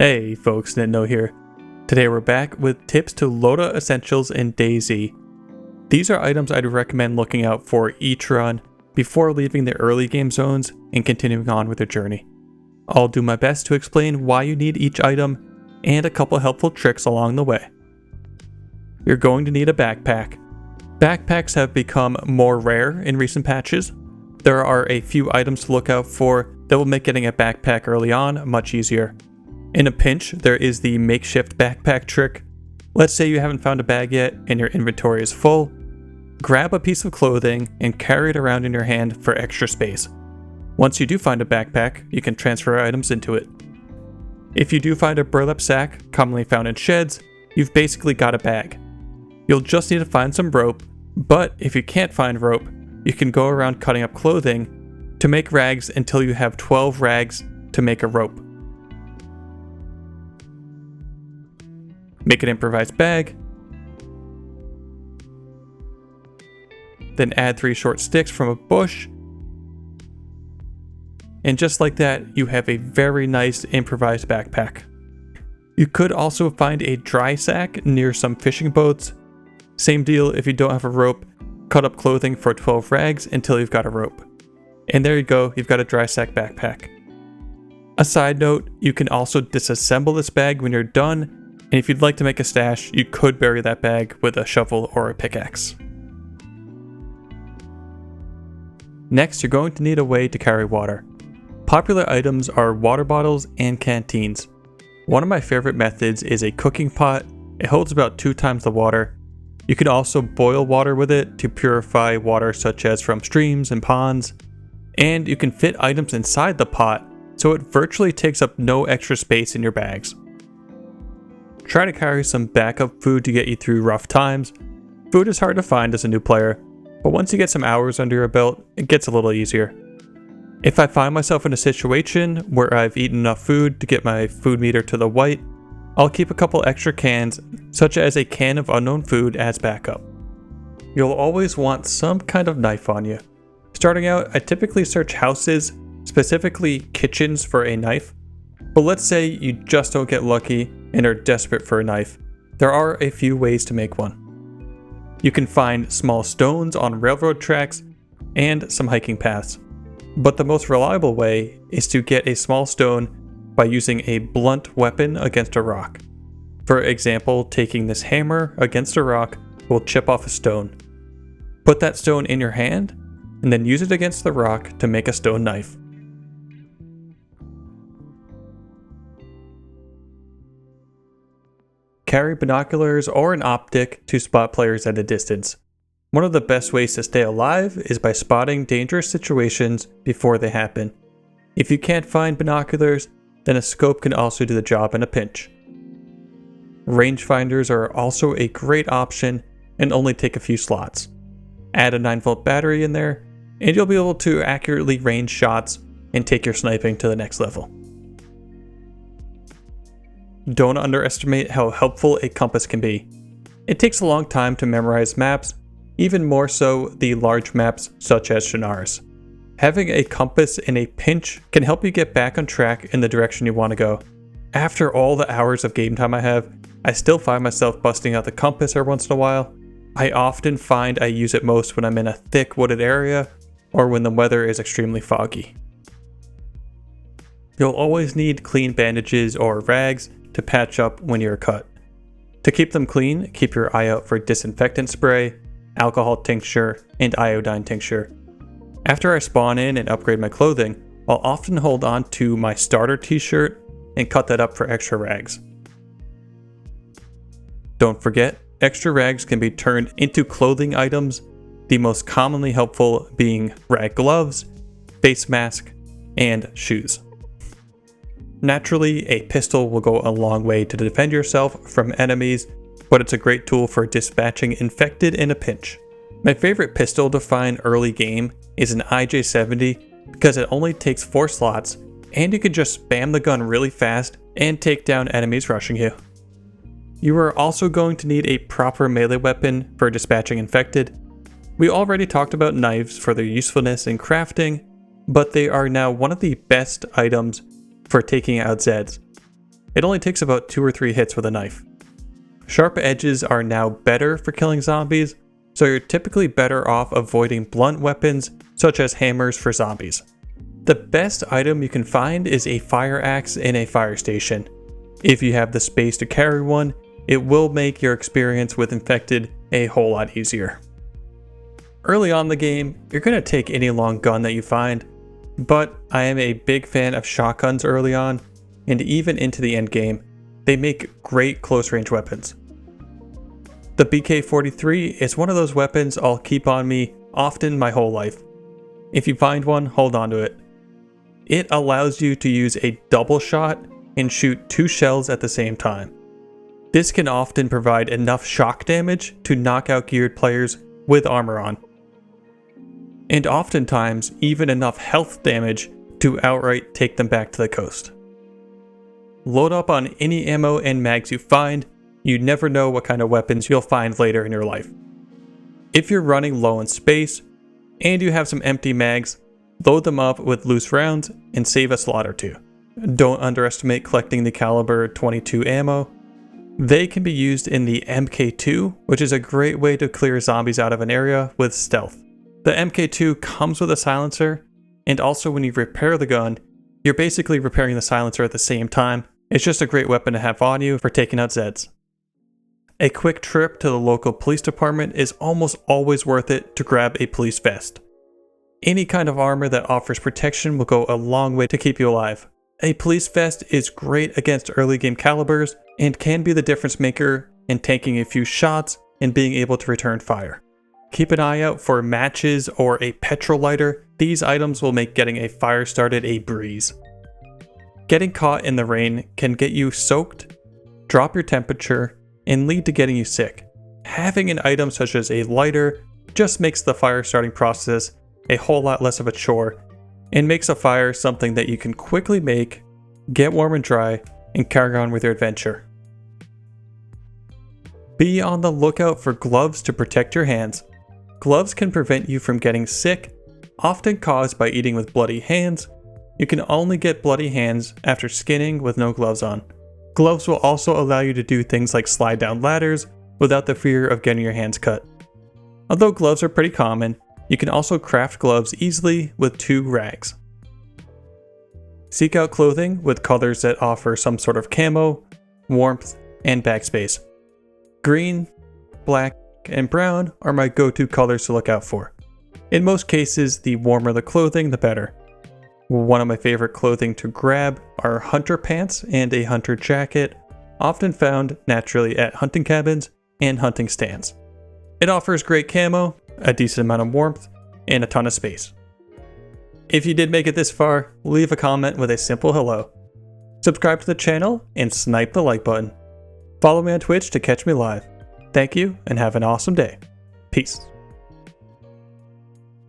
Hey folks, Nintendo here. Today we're back with tips to load out essentials in DayZ. These are items I'd recommend looking out for each run before leaving the early game zones and continuing on with your journey. I'll do my best to explain why you need each item and a couple helpful tricks along the way. You're going to need a backpack. Backpacks have become more rare in recent patches. There are a few items to look out for that will make getting a backpack early on much easier. In a pinch, there is the makeshift backpack trick. Let's say you haven't found a bag yet and your inventory is full. Grab a piece of clothing and carry it around in your hand for extra space. Once you do find a backpack, you can transfer items into it. If you do find a burlap sack, commonly found in sheds, you've basically got a bag. You'll just need to find some rope, but if you can't find rope, you can go around cutting up clothing to make rags until you have 12 rags to make a rope. Make an improvised bag, then add 3 short sticks from a bush, and just like that, you have a very nice improvised backpack. You could also find a dry sack near some fishing boats. Same deal, if you don't have a rope, cut up clothing for 12 rags until you've got a rope. And there you go, you've got a dry sack backpack. A side note, you can also disassemble this bag when you're done. And if you'd like to make a stash, you could bury that bag with a shovel or a pickaxe. Next, you're going to need a way to carry water. Popular items are water bottles and canteens. One of my favorite methods is a cooking pot. It holds about 2 times the water. You can also boil water with it to purify water such as from streams and ponds. And you can fit items inside the pot, so it virtually takes up no extra space in your bags. Try to carry some backup food to get you through rough times. Food is hard to find as a new player, but once you get some hours under your belt, it gets a little easier. If I find myself in a situation where I've eaten enough food to get my food meter to the white, I'll keep a couple extra cans, such as a can of unknown food as backup. You'll always want some kind of knife on you. Starting out, I typically search houses, specifically kitchens, for a knife. But let's say you just don't get lucky and are desperate for a knife. There are a few ways to make one. You can find small stones on railroad tracks and some hiking paths. But the most reliable way is to get a small stone by using a blunt weapon against a rock. For example, taking this hammer against a rock will chip off a stone. Put that stone in your hand and then use it against the rock to make a stone knife. Carry binoculars or an optic to spot players at a distance. One of the best ways to stay alive is by spotting dangerous situations before they happen. If you can't find binoculars, then a scope can also do the job in a pinch. Rangefinders are also a great option and only take a few slots. Add a 9-volt battery in there, and you'll be able to accurately range shots and take your sniping to the next level. Don't underestimate how helpful a compass can be. It takes a long time to memorize maps, even more so the large maps such as Shannar's. Having a compass in a pinch can help you get back on track in the direction you want to go. After all the hours of game time I have, I still find myself busting out the compass every once in a while. I often find I use it most when I'm in a thick wooded area or when the weather is extremely foggy. You'll always need clean bandages or rags to patch up when you're cut. To keep them clean, keep your eye out for disinfectant spray, alcohol tincture, and iodine tincture. After I spawn in and upgrade my clothing, I'll often hold on to my starter t-shirt and cut that up for extra rags. Don't forget, extra rags can be turned into clothing items, the most commonly helpful being rag gloves, face mask, and shoes. Naturally, a pistol will go a long way to defend yourself from enemies, but it's a great tool for dispatching infected in a pinch. My favorite pistol to find early game is an IJ-70 because it only takes 4 slots and you can just spam the gun really fast and take down enemies rushing you. You are also going to need a proper melee weapon for dispatching infected. We already talked about knives for their usefulness in crafting, but they are now one of the best items for taking out Zeds. It only takes about 2 or 3 hits with a knife. Sharp edges are now better for killing zombies, so you're typically better off avoiding blunt weapons such as hammers for zombies. The best item you can find is a fire axe in a fire station. If you have the space to carry one, it will make your experience with infected a whole lot easier. Early on in the game, you're going to take any long gun that you find, but I am a big fan of shotguns early on, and even into the end game, they make great close range weapons. The BK-43 is one of those weapons I'll keep on me often my whole life. If you find one, hold on to it. It allows you to use a double shot and shoot 2 shells at the same time. This can often provide enough shock damage to knock out geared players with armor on, and oftentimes even enough health damage to outright take them back to the coast. Load up on any ammo and mags you find. You never know what kind of weapons you'll find later in your life. If you're running low on space and you have some empty mags, load them up with loose rounds and save a slot or 2. Don't underestimate collecting the caliber 22 ammo. They can be used in the MK2, which is a great way to clear zombies out of an area with stealth. The MK2 comes with a silencer, and also when you repair the gun, you're basically repairing the silencer at the same time. It's just a great weapon to have on you for taking out Zeds. A quick trip to the local police department is almost always worth it to grab a police vest. Any kind of armor that offers protection will go a long way to keep you alive. A police vest is great against early game calibers and can be the difference maker in tanking a few shots and being able to return fire. Keep an eye out for matches or a petrol lighter. These items will make getting a fire started a breeze. Getting caught in the rain can get you soaked, drop your temperature, and lead to getting you sick. Having an item such as a lighter just makes the fire starting process a whole lot less of a chore and makes a fire something that you can quickly make, get warm and dry, and carry on with your adventure. Be on the lookout for gloves to protect your hands. Gloves can prevent you from getting sick, often caused by eating with bloody hands. You can only get bloody hands after skinning with no gloves on. Gloves will also allow you to do things like slide down ladders without the fear of getting your hands cut. Although gloves are pretty common, you can also craft gloves easily with 2 rags. Seek out clothing with colors that offer some sort of camo, warmth, and backspace. Green, black, and brown are my go-to colors to look out for. In most cases, the warmer the clothing, the better. One of my favorite clothing to grab are hunter pants and a hunter jacket, often found naturally at hunting cabins and hunting stands. It offers great camo, a decent amount of warmth, and a ton of space. If you did make it this far, leave a comment with a simple hello. Subscribe to the channel and snipe the like button. Follow me on Twitch to catch me live. Thank you and have an awesome day. Peace.